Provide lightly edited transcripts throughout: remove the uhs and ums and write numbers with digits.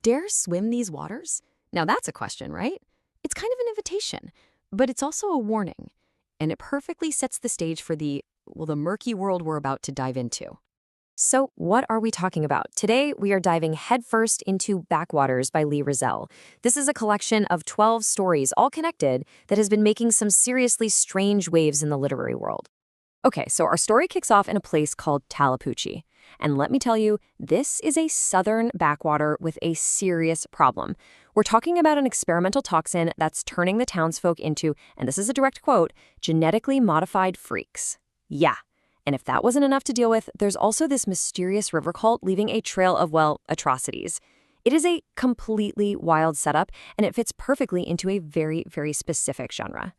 Dare swim these waters? Now that's a question, right? It's kind of an invitation, but it's also a warning. And it perfectly sets the stage for the murky world we're about to dive into. So, what are we talking about? Today, we are diving headfirst into Backwaters by Lee Rozelle. This is a collection of 12 stories, all connected, that has been making some seriously strange waves in the literary world. Okay, so our story kicks off in a place called Talapuchi. And let me tell you, this is a southern backwater with a serious problem. We're talking about an experimental toxin that's turning the townsfolk into, and this is a direct quote, genetically modified freaks. Yeah. And if that wasn't enough to deal with, there's also this mysterious river cult leaving a trail of, well, atrocities. It is a completely wild setup, and it fits perfectly into a very, very specific genre.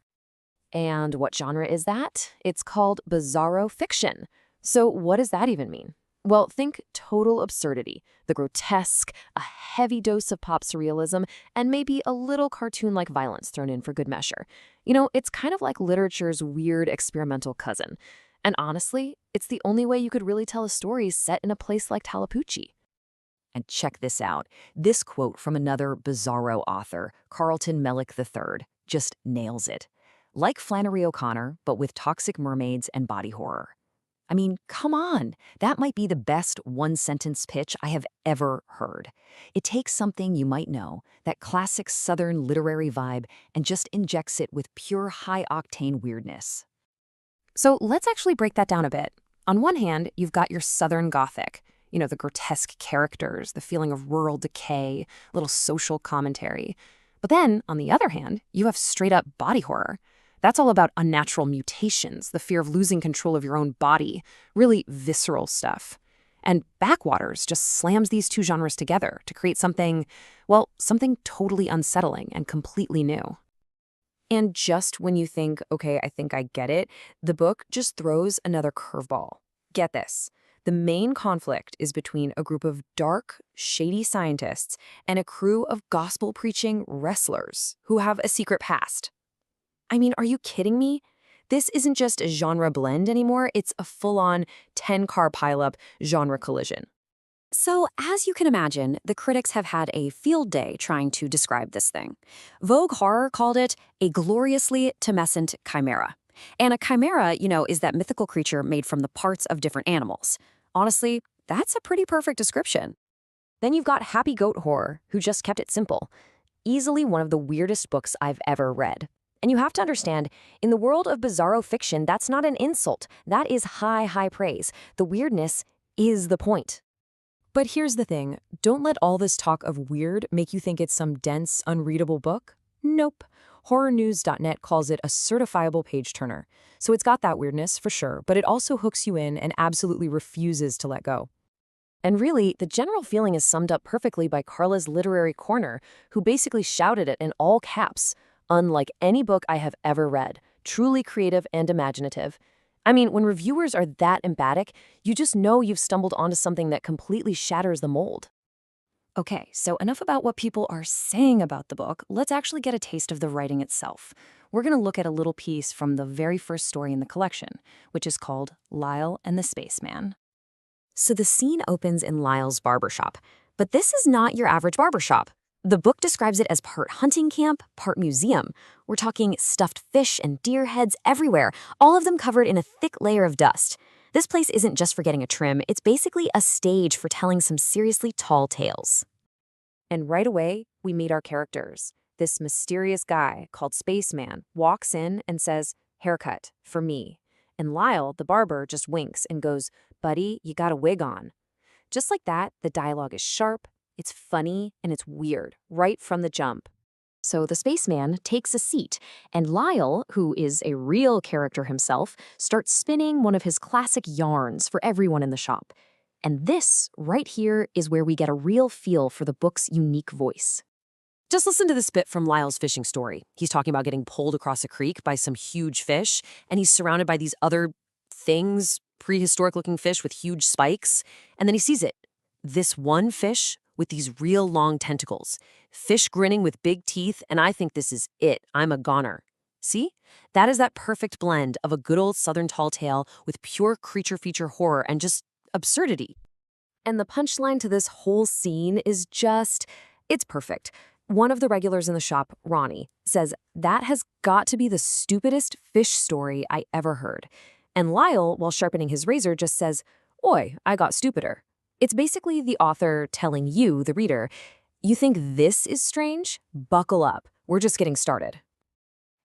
And what genre is that? It's called bizarro fiction. So what does that even mean? Well, think total absurdity, the grotesque, a heavy dose of pop surrealism, and maybe a little cartoon-like violence thrown in for good measure. You know, it's kind of like literature's weird experimental cousin. And honestly, it's the only way you could really tell a story set in a place like Talapuchi. And check this out. This quote from another bizarro author, Carlton Mellick III, just nails it. Like Flannery O'Connor, but with toxic mermaids and body horror. I mean, come on. That might be the best one-sentence pitch I have ever heard. It takes something you might know, that classic Southern literary vibe, and just injects it with pure high-octane weirdness. So let's actually break that down a bit. On one hand, you've got your Southern Gothic, the grotesque characters, the feeling of rural decay, little social commentary. But then, on the other hand, you have straight-up body horror. That's all about unnatural mutations, the fear of losing control of your own body, really visceral stuff. And Backwaters just slams these two genres together to create something totally unsettling and completely new. And just when you think, okay, I think I get it, the book just throws another curveball. Get this. The main conflict is between a group of dark, shady scientists and a crew of gospel-preaching wrestlers who have a secret past. I mean, are you kidding me? This isn't just a genre blend anymore, it's a full-on 10-car pileup genre collision. So, as you can imagine, the critics have had a field day trying to describe this thing. Vogue Horror called it a gloriously tumescent chimera. And a chimera, is that mythical creature made from the parts of different animals. Honestly, that's a pretty perfect description. Then you've got Happy Goat Horror, who just kept it simple. Easily one of the weirdest books I've ever read. And you have to understand, in the world of bizarro fiction, that's not an insult. That is high, high praise. The weirdness is the point. But here's the thing, don't let all this talk of weird make you think it's some dense, unreadable book. Nope. HorrorNews.net calls it a certifiable page-turner. So it's got that weirdness, for sure, but it also hooks you in and absolutely refuses to let go. And really, the general feeling is summed up perfectly by Carla's literary corner, who basically shouted it in all caps, unlike any book I have ever read, truly creative and imaginative. I mean, when reviewers are that emphatic, you just know you've stumbled onto something that completely shatters the mold. Okay, so enough about what people are saying about the book. Let's actually get a taste of the writing itself. We're going to look at a little piece from the very first story in the collection, which is called Lyle and the Spaceman. So the scene opens in Lyle's barbershop, but this is not your average barbershop. The book describes it as part hunting camp, part museum. We're talking stuffed fish and deer heads everywhere, all of them covered in a thick layer of dust. This place isn't just for getting a trim, it's basically a stage for telling some seriously tall tales. And right away, we meet our characters. This mysterious guy called Spaceman walks in and says, "Haircut, for me." And Lyle, the barber, just winks and goes, "Buddy, you got a wig on." Just like that, the dialogue is sharp, it's funny, and it's weird, right from the jump. So the spaceman takes a seat, and Lyle, who is a real character himself, starts spinning one of his classic yarns for everyone in the shop. And this, right here, is where we get a real feel for the book's unique voice. Just listen to this bit from Lyle's fishing story. He's talking about getting pulled across a creek by some huge fish, and he's surrounded by these other things, prehistoric-looking fish with huge spikes, and then he sees it. This one fish with these real long tentacles. Fish grinning with big teeth, and I think this is it. I'm a goner. See? That is that perfect blend of a good old Southern tall tale with pure creature feature horror and just absurdity. And the punchline to this whole scene is just, It's perfect. One of the regulars in the shop, Ronnie, says that has got to be the stupidest fish story I ever heard. And Lyle, while sharpening his razor, just says, "Oi, I got stupider." It's basically the author telling you, the reader, you think this is strange? Buckle up. We're just getting started.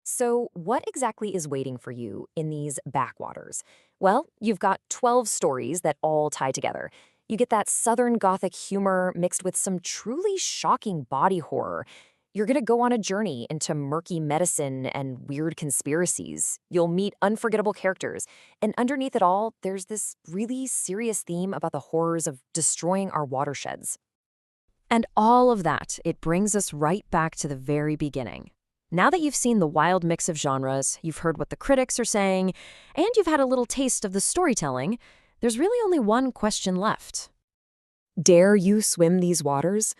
So, what exactly is waiting for you in these backwaters? Well, you've got 12 stories that all tie together. You get that Southern Gothic humor mixed with some truly shocking body horror. You're going to go on a journey into murky medicine and weird conspiracies. You'll meet unforgettable characters. And underneath it all, there's this really serious theme about the horrors of destroying our watersheds. And all of that, it brings us right back to the very beginning. Now that you've seen the wild mix of genres, you've heard what the critics are saying, and you've had a little taste of the storytelling, there's really only one question left. Dare you swim these waters?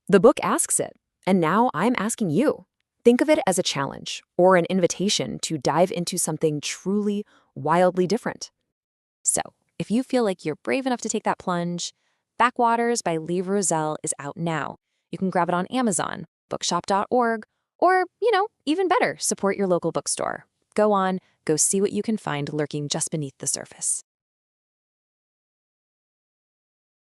The book asks it, and now I'm asking you. Think of it as a challenge or an invitation to dive into something truly, wildly different. So, if you feel like you're brave enough to take that plunge, Backwaters by Lee Rozelle is out now. You can grab it on Amazon, bookshop.org, or, even better, support your local bookstore. Go see what you can find lurking just beneath the surface.